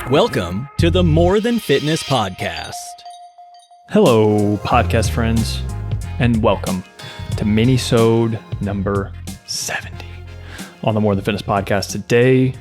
Welcome to the More Than Fitness podcast. Hello, podcast friends, and welcome to Minisode number 70 on the More Than Fitness podcast. Today,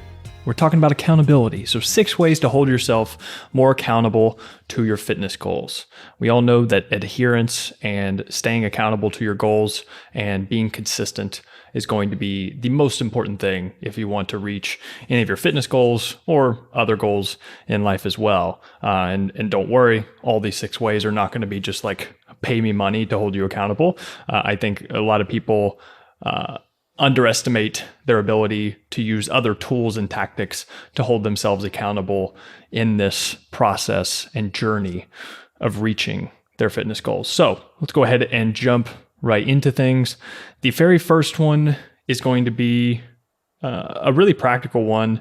we're talking about accountability. So 6 ways to hold yourself more accountable to your fitness goals. We all know that adherence and staying accountable to your goals and being consistent is going to be the most important thing if you want to reach any of your fitness goals or other goals in life as well. And don't worry, all these 6 ways are not going to be just like pay me money to hold you accountable. I think a lot of people underestimate their ability to use other tools and tactics to hold themselves accountable in this process and journey of reaching their fitness goals. So let's go ahead and jump right into things. The very first one is going to be a really practical one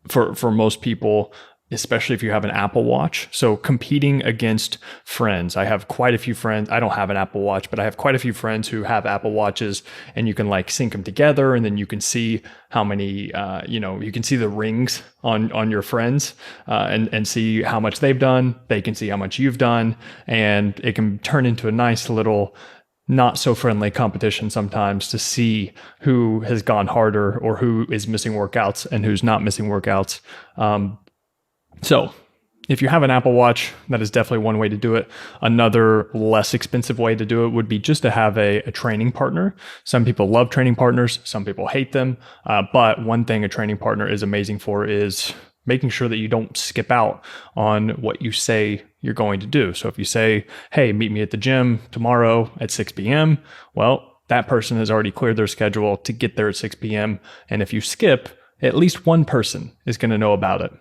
for most people, especially if you have an Apple Watch. So competing against friends. I have quite a few friends. I don't have an Apple Watch, but I have quite a few friends who have Apple Watches, and you can like sync them together, and then you can see how many, you can see the rings on your friends and see how much they've done. They can see how much you've done, and it can turn into a nice little not so friendly competition sometimes to see who has gone harder or who is missing workouts and who's not missing workouts. So if you have an Apple Watch, that is definitely one way to do it. Another less expensive way to do it would be just to have a training partner. Some people love training partners. Some people hate them. But one thing a training partner is amazing for is making sure that you don't skip out on what you say you're going to do. So if you say, hey, meet me at the gym tomorrow at 6 p.m., well, that person has already cleared their schedule to get there at 6 p.m. And if you skip, at least one person is going to know about it.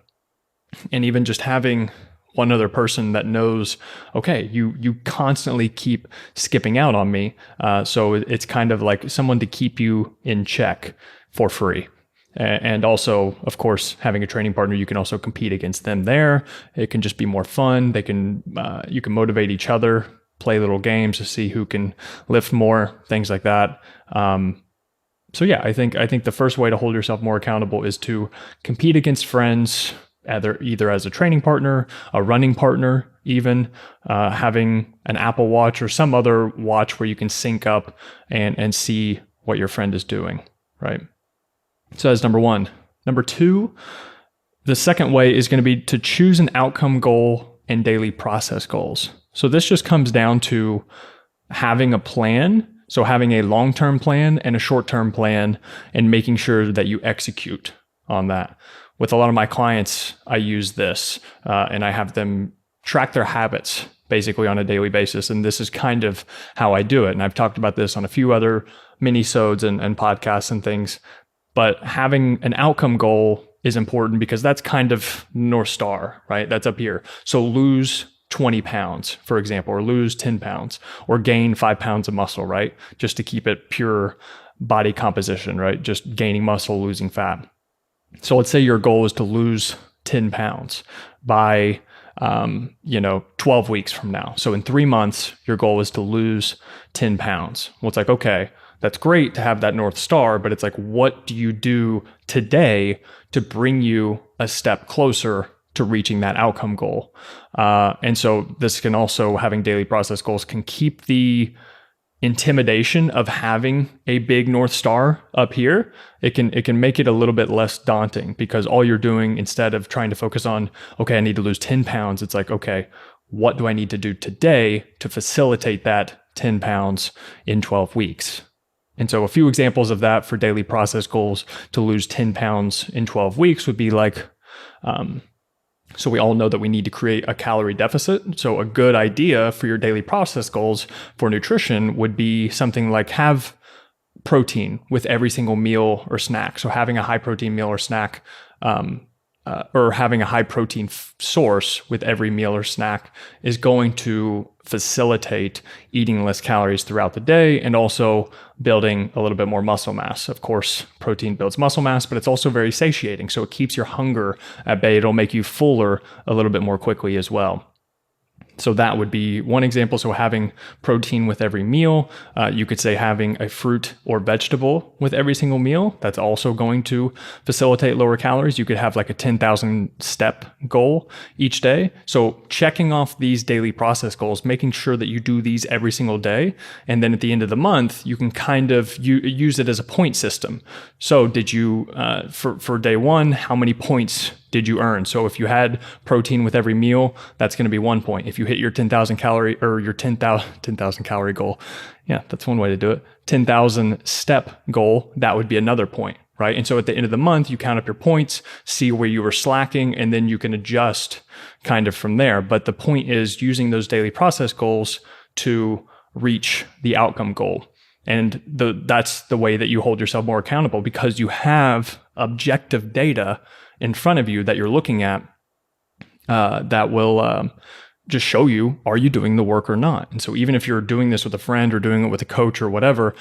And even just having one other person that knows, okay, you constantly keep skipping out on me. So it's kind of like someone to keep you in check for free. And also, of course, having a training partner, you can also compete against them there. It can just be more fun. You can motivate each other, play little games to see who can lift more, things like that. So yeah, I think the first way to hold yourself more accountable is to compete against friends, either as a training partner, a running partner, even having an Apple Watch or some other watch where you can sync up and see what your friend is doing, right? So that's number 1. Number 2, the second way is going to be to choose an outcome goal and daily process goals. So this just comes down to having a plan. So having a long-term plan and a short-term plan and making sure that you execute on that. With a lot of my clients, I use this and I have them track their habits basically on a daily basis. And this is kind of how I do it. And I've talked about this on a few other minisodes and podcasts and things. But having an outcome goal is important because that's kind of North Star, right? That's up here. So lose 20 pounds, for example, or lose 10 pounds, or gain 5 pounds of muscle, right? Just to keep it pure body composition, right? Just gaining muscle, losing fat. So let's say your goal is to lose 10 pounds by 12 weeks from now. So in 3 months, your goal is to lose 10 pounds. Well, it's like, okay, that's great to have that North Star, but it's like, what do you do today to bring you a step closer to reaching that outcome goal? And so this can also, having daily process goals can keep the intimidation of having a big North Star up here. It can make it a little bit less daunting because all you're doing, instead of trying to focus on, okay, I need to lose 10 pounds, it's like, okay, what do I need to do today to facilitate that 10 pounds in 12 weeks? And so a few examples of that for daily process goals to lose 10 pounds in 12 weeks would be like, so we all know that we need to create a calorie deficit. So a good idea for your daily process goals for nutrition would be something like have protein with every single meal or snack. So having a high protein meal or snack, or having a high protein source with every meal or snack is going to facilitate eating less calories throughout the day and also building a little bit more muscle mass. Of course, protein builds muscle mass, but it's also very satiating. So it keeps your hunger at bay. It'll make you fuller a little bit more quickly as well. So that would be one example. So having protein with every meal. You could say having a fruit or vegetable with every single meal. That's also going to facilitate lower calories. You could have like a 10,000 step goal each day. So checking off these daily process goals, making sure that you do these every single day. And then at the end of the month, you can kind of use it as a point system. So did you, for day one, how many points did you earn? So if you had protein with every meal, that's going to be 1 point. If you hit your 10,000 calorie or your 10,000 calorie goal, yeah, that's one way to do it. 10,000 step goal, that would be another point, right? And so at the end of the month, you count up your points, see where you were slacking, and then you can adjust kind of from there. But the point is using those daily process goals to reach the outcome goal. And that's the way that you hold yourself more accountable, because you have objective data in front of you that you're looking at that will just show you, are you doing the work or not? And so even if you're doing this with a friend or doing it with a coach or whatever,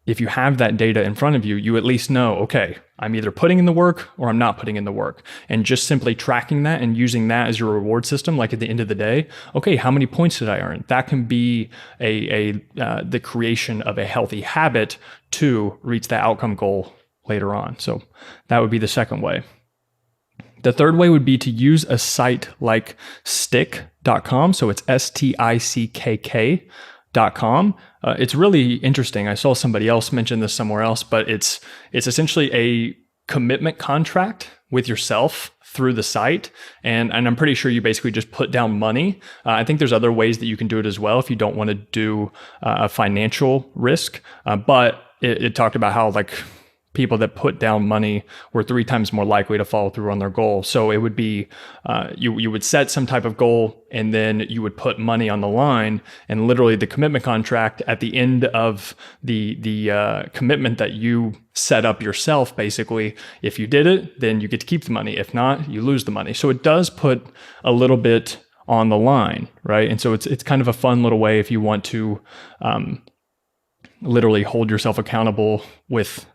if you have that data in front of you, you at least know, okay, I'm either putting in the work or I'm not putting in the work. And just simply tracking that and using that as your reward system, like at the end of the day, okay, how many points did I earn? That can be the creation of a healthy habit to reach that outcome goal later on. So that would be the second way. The third way would be to use a site like stick.com. So it's stickk.com. It's really interesting. I saw somebody else mention this somewhere else, but it's essentially a commitment contract with yourself through the site. And I'm pretty sure you basically just put down money. I think there's other ways that you can do it as well if you don't want to do a financial risk. But it talked about how like people that put down money were 3 times more likely to follow through on their goal. So it would be, you would set some type of goal and then you would put money on the line, and literally the commitment contract at the end of the commitment that you set up yourself, basically, if you did it, then you get to keep the money. If not, you lose the money. So it does put a little bit on the line, right? And so it's kind of a fun little way if you want to literally hold yourself accountable with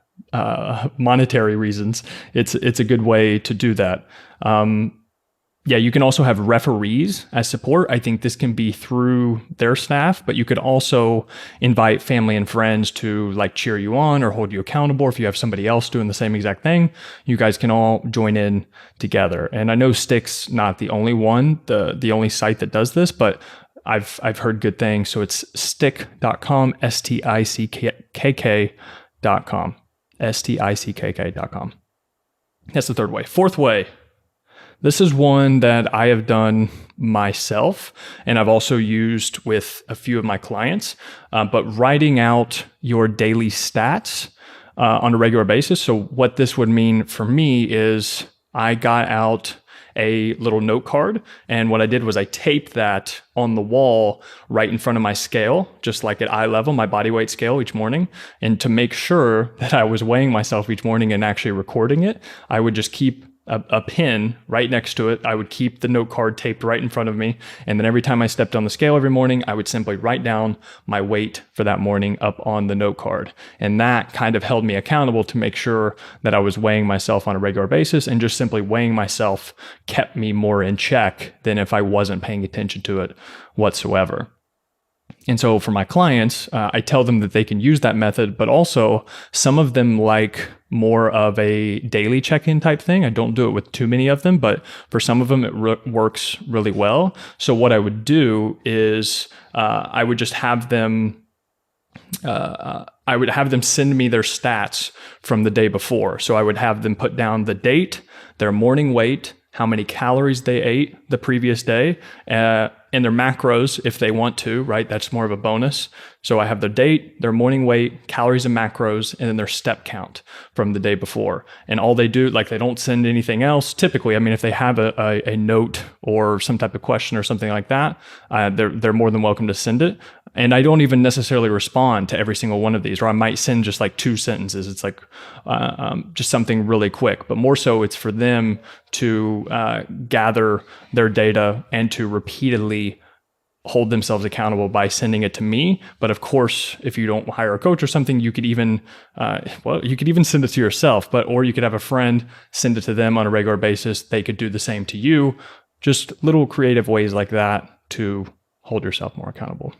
monetary reasons. It's a good way to do that. You can also have referees as support. I think this can be through their staff, but you could also invite family and friends to like cheer you on or hold you accountable. If you have somebody else doing the same exact thing, you guys can all join in together. And I know Stick's not the only one, the only site that does this, but I've heard good things. So it's stick.com, stickk.com. stickk.com. That's the third way. Fourth way. This is one that I have done myself, and I've also used with a few of my clients, but writing out your daily stats on a regular basis. So what this would mean for me is I got out a little note card, and what I did was I taped that on the wall right in front of my scale, just like at eye level, my body weight scale each morning. And to make sure that I was weighing myself each morning and actually recording it, I would just keep a pin right next to it. I would keep the note card taped right in front of me. And then every time I stepped on the scale every morning, I would simply write down my weight for that morning up on the note card. And that kind of held me accountable to make sure that I was weighing myself on a regular basis, and just simply weighing myself kept me more in check than if I wasn't paying attention to it whatsoever. And so for my clients, I tell them that they can use that method, but also some of them like more of a daily check-in type thing. I don't do it with too many of them, but for some of them, it works really well. So what I would do is I would just have them send me their stats from the day before. So I would have them put down the date, their morning weight, how many calories they ate the previous day, and their macros if they want to, right? That's more of a bonus. So I have their date, their morning weight, calories and macros, and then their step count from the day before. And all they do, like they don't send anything else. Typically, I mean, if they have a note or some type of question or something like that, they're more than welcome to send it. And I don't even necessarily respond to every single one of these, or I might send just like 2 sentences. It's like just something really quick, but more so it's for them to gather their data and to repeatedly hold themselves accountable by sending it to me. But of course, if you don't hire a coach or something, you could even, you could even send it to yourself, or you could have a friend send it to them on a regular basis. They could do the same to you. Just little creative ways like that to hold yourself more accountable.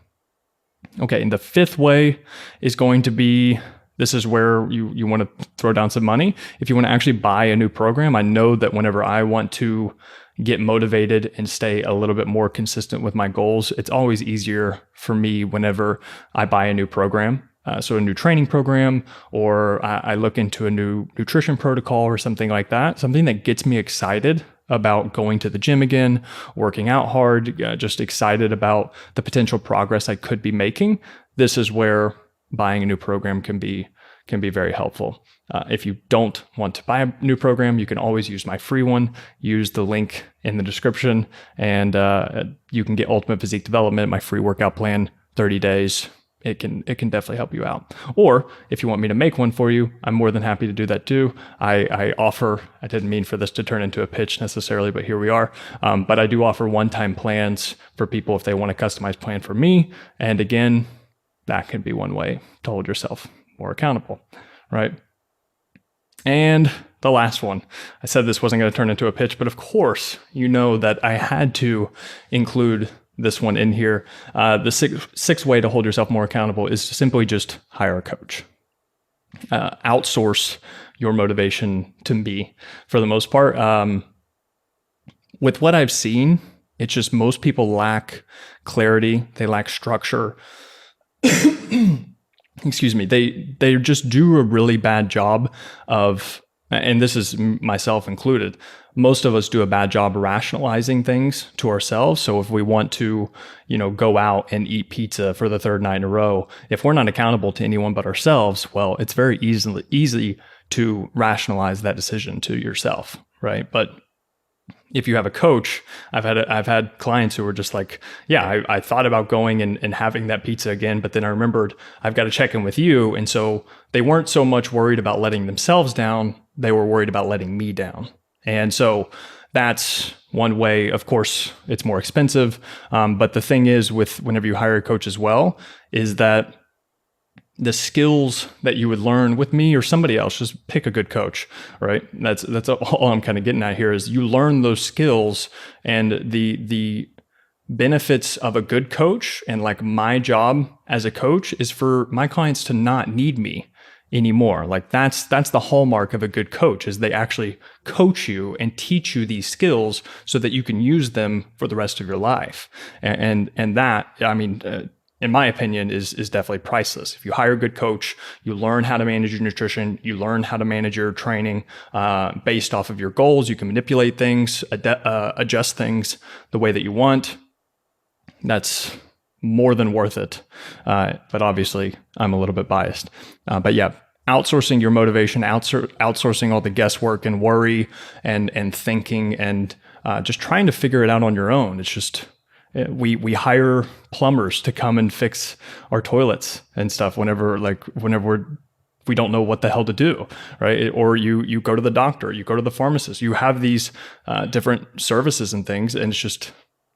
Okay, and the fifth way is going to be, this is where you want to throw down some money. If you want to actually buy a new program, I know that whenever I want to get motivated and stay a little bit more consistent with my goals, it's always easier for me whenever I buy a new program. So a new training program, or I look into a new nutrition protocol or something like that, something that gets me excited about going to the gym again, working out hard, just excited about the potential progress I could be making. This is where buying a new program can be very helpful. If you don't want to buy a new program, you can always use my free one. Use the link in the description, and you can get Ultimate Physique Development, my free workout plan, 30 days. It can definitely help you out. Or if you want me to make one for you, I'm more than happy to do that too. I offer, I didn't mean for this to turn into a pitch necessarily, but here we are. But I do offer one-time plans for people if they want a customized plan for me. And again, that could be one way to hold yourself more accountable, right? And the last one, I said this wasn't going to turn into a pitch, but of course, you know that I had to include this one in here. The sixth way to hold yourself more accountable is to simply just hire a coach. Outsource your motivation to me for the most part. With what I've seen, it's just most people lack clarity. They lack structure. Excuse me. They just do a really bad job of, and this is myself included, most of us do a bad job rationalizing things to ourselves. So if we want to, go out and eat pizza for the third night in a row, if we're not accountable to anyone but ourselves, well, it's very easy to rationalize that decision to yourself, right? But if you have a coach, I've had clients who were just like, yeah, I thought about going and having that pizza again, but then I remembered I've got to check in with you. And so they weren't so much worried about letting themselves down. They were worried about letting me down. And so that's one way. Of course, it's more expensive. But the thing is with whenever you hire a coach as well, is that the skills that you would learn with me or somebody else, just pick a good coach, right? That's all I'm kind of getting at here is you learn those skills, and the benefits of a good coach. And like my job as a coach is for my clients to not need me anymore. Like that's the hallmark of a good coach, is they actually coach you and teach you these skills so that you can use them for the rest of your life. And that, I mean, in my opinion, is definitely priceless. If you hire a good coach, you learn how to manage your nutrition, you learn how to manage your training based off of your goals. You can manipulate things, adjust things the way that you want. That's more than worth it. But obviously, I'm a little bit biased. But yeah, outsourcing your motivation, outsourcing all the guesswork and worry and thinking and just trying to figure it out on your own. It's just, we hire plumbers to come and fix our toilets and stuff whenever we don't know what the hell to do, right? Or you go to the doctor, you go to the pharmacist, you have these different services and things, and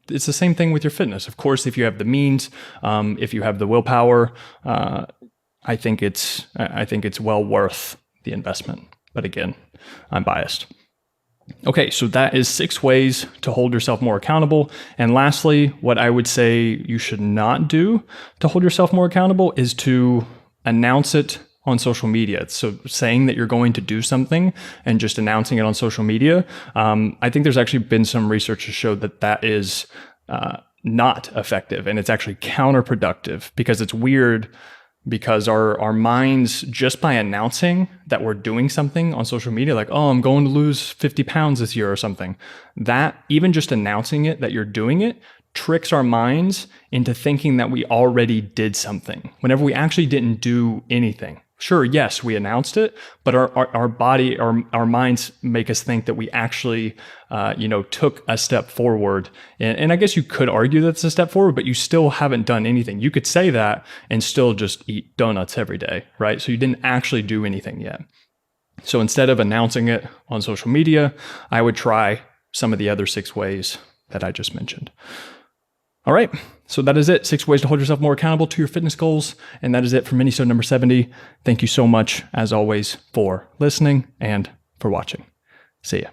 it's the same thing with your fitness. Of course, if you have the means, if you have the willpower, I think it's well worth the investment. But again, I'm biased. Okay, so that is 6 ways to hold yourself more accountable. And lastly, what I would say you should not do to hold yourself more accountable is to announce it on social media. So saying that you're going to do something and just announcing it on social media, I think there's actually been some research to show that is not effective, and it's actually counterproductive, because it's weird. Because our minds, just by announcing that we're doing something on social media, like, oh, I'm going to lose 50 pounds this year or something, that even just announcing it, that you're doing it, tricks our minds into thinking that we already did something whenever we actually didn't do anything. Sure, yes, we announced it, but our body, our minds make us think that we actually, took a step forward. And I guess you could argue that's a step forward, but you still haven't done anything. You could say that and still just eat donuts every day, right? So you didn't actually do anything yet. So instead of announcing it on social media, I would try some of the other 6 ways that I just mentioned. All right, so that is it. 6 ways to hold yourself more accountable to your fitness goals. And that is it for Minisode number 70. Thank you so much, as always, for listening and for watching. See ya.